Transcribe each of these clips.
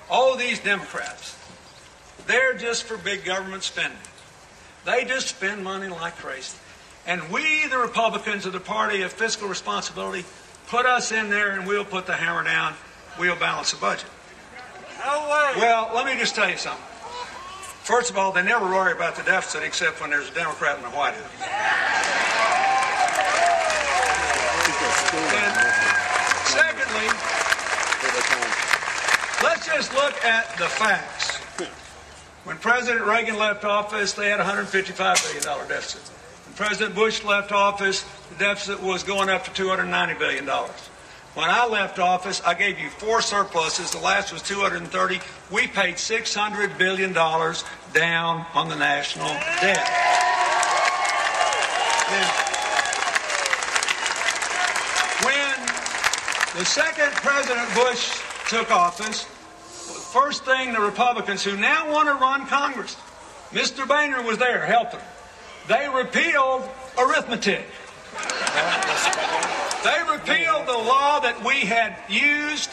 Oh, these Democrats, they're just for big government spending. They just spend money like crazy. And we, the Republicans of the party of fiscal responsibility, put us in there and we'll put the hammer down. We'll balance the budget. No way. Well, let me just tell you something. First of all, they never worry about the deficit except when there's a Democrat in the White House. And secondly, let's just look at the facts. When President Reagan left office, they had a $155 billion deficit. When President Bush left office, the deficit was going up to $290 billion. When I left office, I gave you 4 surpluses. The last was $230. We paid $600 billion down on the national debt. Now, when the second President Bush took office, the first thing the Republicans, who now want to run Congress, Mr. Boehner was there helping. They repealed arithmetic. They repealed the law that we had used.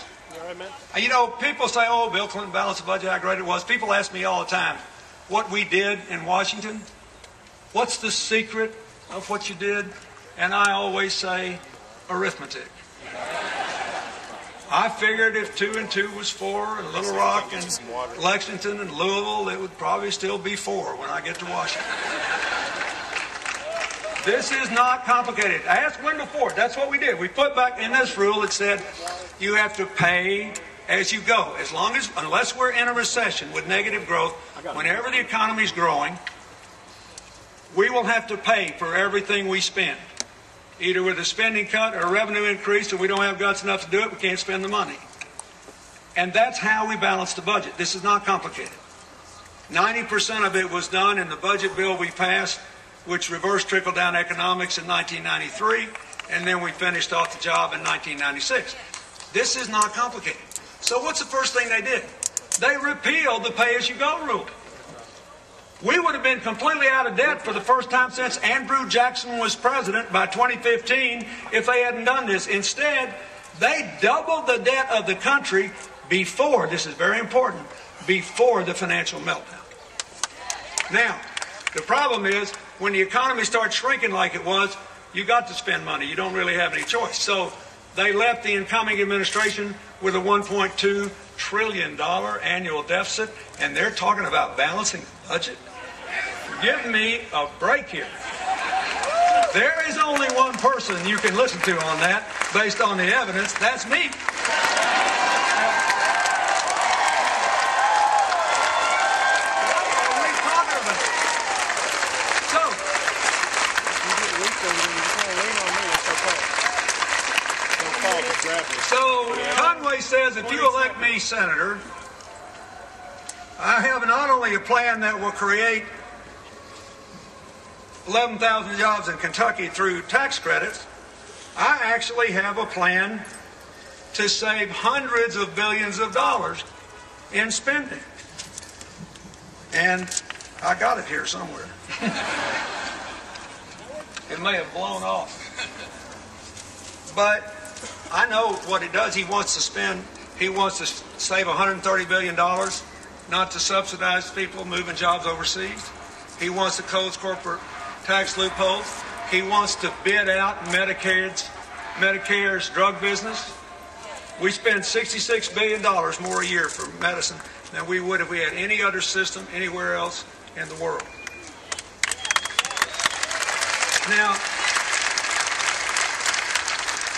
You know, people say, oh, Bill Clinton balanced the budget, how great it was. People ask me all the time what we did in Washington. What's the secret of what you did? And I always say arithmetic. I figured if 2 and 2 was 4, and Little Rock and Lexington and Louisville, it would probably still be 4 when I get to Washington. This is not complicated. I asked Wendell Ford. That's what we did. We put back in this rule, it said you have to pay as you go. Unless we're in a recession with negative growth, whenever the economy's growing, we will have to pay for everything we spend. Either with a spending cut or a revenue increase, or we don't have guts enough to do it, we can't spend the money. And that's how we balance the budget. This is not complicated. 90% of it was done in the budget bill we passed, which reversed trickle-down economics in 1993, and then we finished off the job in 1996. This is not complicated. So what's the first thing they did? They repealed the pay-as-you-go rule. We would have been completely out of debt for the first time since Andrew Jackson was president by 2015 if they hadn't done this. Instead, they doubled the debt of the country before, this is very important, before the financial meltdown. Now, the problem is, when the economy starts shrinking like it was, you got to spend money. You don't really have any choice. So they left the incoming administration with a $1.2 trillion annual deficit, and they're talking about balancing the budget. Give me a break here. There is only one person you can listen to on that, based on the evidence. That's me. So Conway says, if you elect me senator, I have not only a plan that will create 11,000 jobs in Kentucky through tax credits, I actually have a plan to save hundreds of billions of dollars in spending. And I got it here somewhere. It may have blown off. But I know what he does. He wants to save $130 billion, not to subsidize people moving jobs overseas. He wants to close corporate tax loopholes. He wants to bid out Medicare's drug business. We spend $66 billion more a year for medicine than we would if we had any other system anywhere else in the world. Now,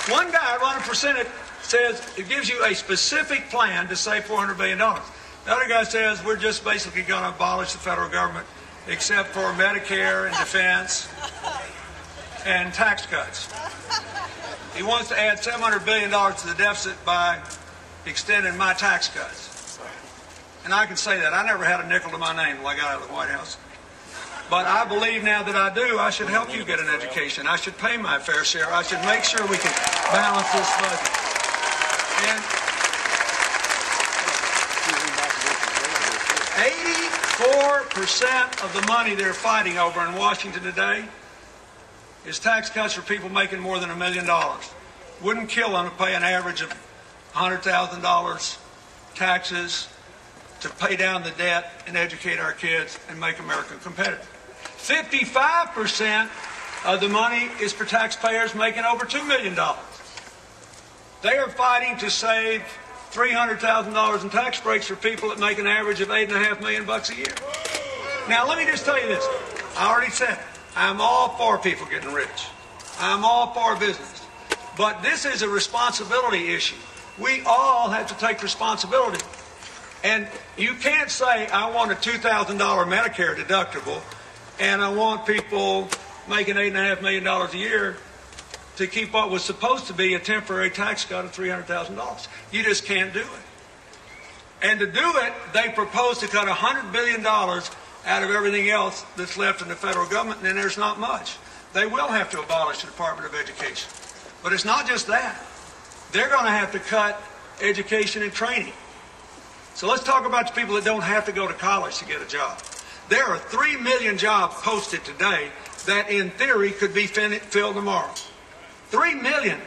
one guy running for Senate says it gives you a specific plan to save $400 billion. The other guy says we're just basically going to abolish the federal government except for Medicare and defense and tax cuts. He wants to add $700 billion to the deficit by extending my tax cuts. And I can say that. I never had a nickel to my name till I got out of the White House. But I believe now that I do, I should help you get an education. I should pay my fair share. I should make sure we can balance this budget. And 84% of the money they're fighting over in Washington today is tax cuts for people making more than $1 million. Wouldn't kill them to pay an average of $100,000 taxes to pay down the debt and educate our kids and make America competitive. 55% of the money is for taxpayers making over $2 million. They are fighting to save $300,000 in tax breaks for people that make an average of $8.5 million a year. Now, let me just tell you this. I already said, I'm all for people getting rich. I'm all for business. But this is a responsibility issue. We all have to take responsibility. And you can't say, I want a $2,000 Medicare deductible, and I want people making $8.5 million a year to keep what was supposed to be a temporary tax cut of $300,000. You just can't do it. And to do it, they propose to cut $100 billion out of everything else that's left in the federal government, and then there's not much. They will have to abolish the Department of Education. But it's not just that. They're going to have to cut education and training. So let's talk about the people that don't have to go to college to get a job. There are 3 million jobs posted today that in theory could be filled tomorrow. 3 million.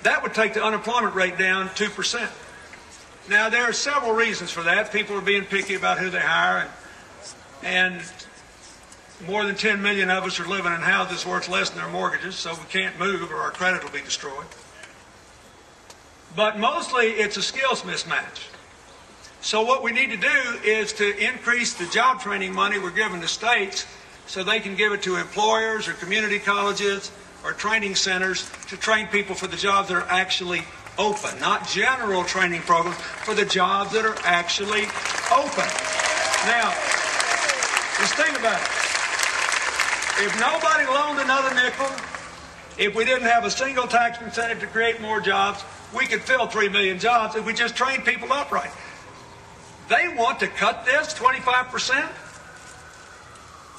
That would take the unemployment rate down 2%. Now, there are several reasons for that. People are being picky about who they hire, and more than 10 million of us are living in houses worth less than their mortgages, so we can't move or our credit will be destroyed. But mostly it's a skills mismatch. So what we need to do is to increase the job training money we're giving to states so they can give it to employers or community colleges or training centers to train people for the jobs that are actually open, not general training programs, for the jobs that are actually open. Now, just think about it. If nobody loaned another nickel, if we didn't have a single tax incentive to create more jobs, we could fill 3 million jobs if we just trained people up right. They want to cut this 25%.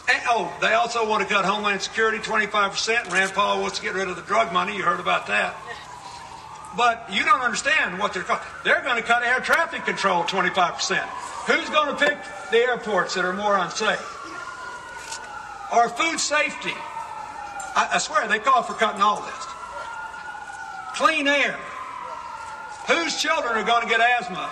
And, they also want to cut Homeland Security 25%. Rand Paul wants to get rid of the drug money. You heard about that. But you don't understand what they're cutting. They're going to cut air traffic control 25%. Who's going to pick the airports that are more unsafe? Or food safety. I swear, they call for cutting all this. Clean air. Whose children are going to get asthma?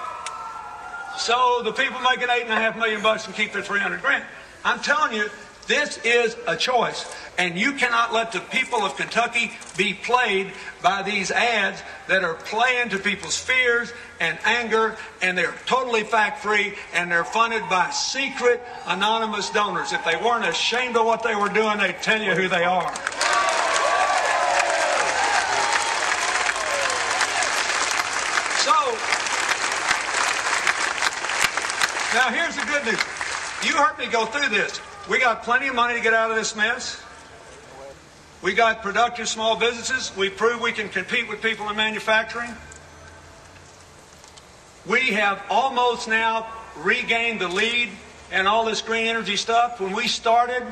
So the people making $8.5 million can keep their $300 grand. I'm telling you, this is a choice. And you cannot let the people of Kentucky be played by these ads that are playing to people's fears and anger, and they're totally fact-free, and they're funded by secret, anonymous donors. If they weren't ashamed of what they were doing, they'd tell you who they are. So, now here's the good news. You heard me go through this. We got plenty of money to get out of this mess. We got productive small businesses. We proved we can compete with people in manufacturing. We have almost now regained the lead in all this green energy stuff. When we started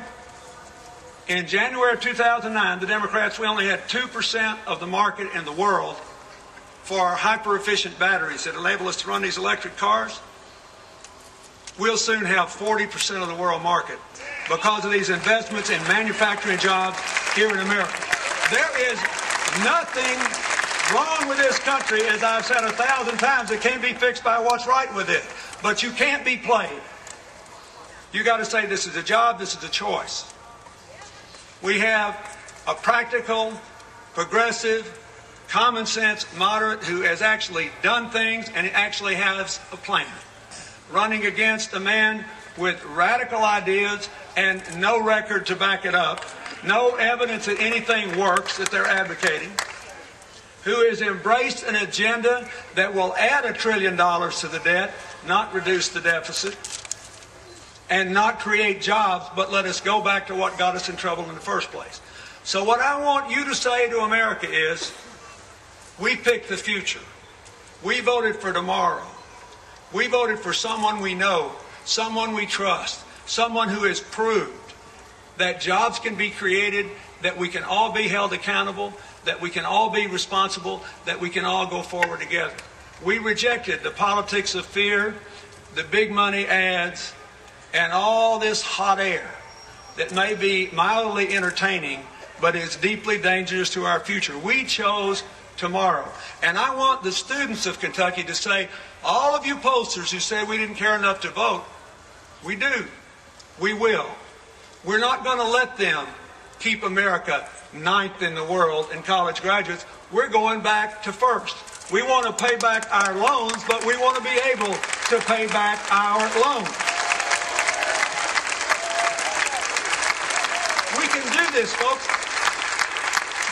in January of 2009, the Democrats, we only had 2% of the market in the world for our hyper-efficient batteries that enable us to run these electric cars. We'll soon have 40% of the world market because of these investments in manufacturing jobs here in America. There is nothing wrong with this country, as I've said 1,000 times. It can't be fixed by what's right with it. But you can't be played. You got to say this is a job, this is a choice. We have a practical, progressive, common sense moderate who has actually done things and actually has a plan. Running against a man with radical ideas and no record to back it up, no evidence that anything works that they're advocating, who has embraced an agenda that will add $1 trillion to the debt, not reduce the deficit, and not create jobs, but let us go back to what got us in trouble in the first place. So what I want you to say to America is, we picked the future. We voted for tomorrow. We voted for someone we know, someone we trust, someone who has proved that jobs can be created, that we can all be held accountable, that we can all be responsible, that we can all go forward together. We rejected the politics of fear, the big money ads, and all this hot air that may be mildly entertaining, but is deeply dangerous to our future. We chose tomorrow. And I want the students of Kentucky to say, all of you pollsters who say we didn't care enough to vote, we do. We will. We're not going to let them keep America 9th in the world in college graduates. We're going back to first. We want to pay back our loans, but we want to be able to pay back our loans. We can do this, folks.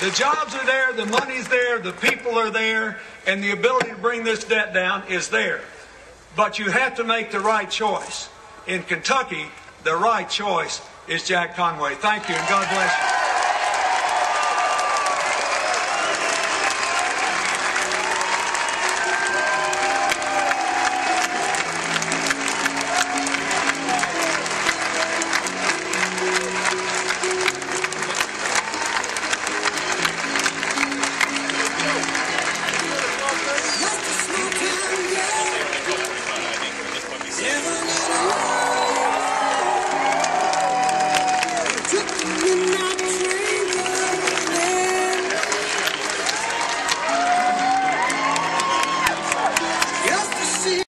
The jobs are there, the money's there, the people are there, and the ability to bring this debt down is there. But you have to make the right choice. In Kentucky, the right choice is Jack Conway. Thank you, and God bless you.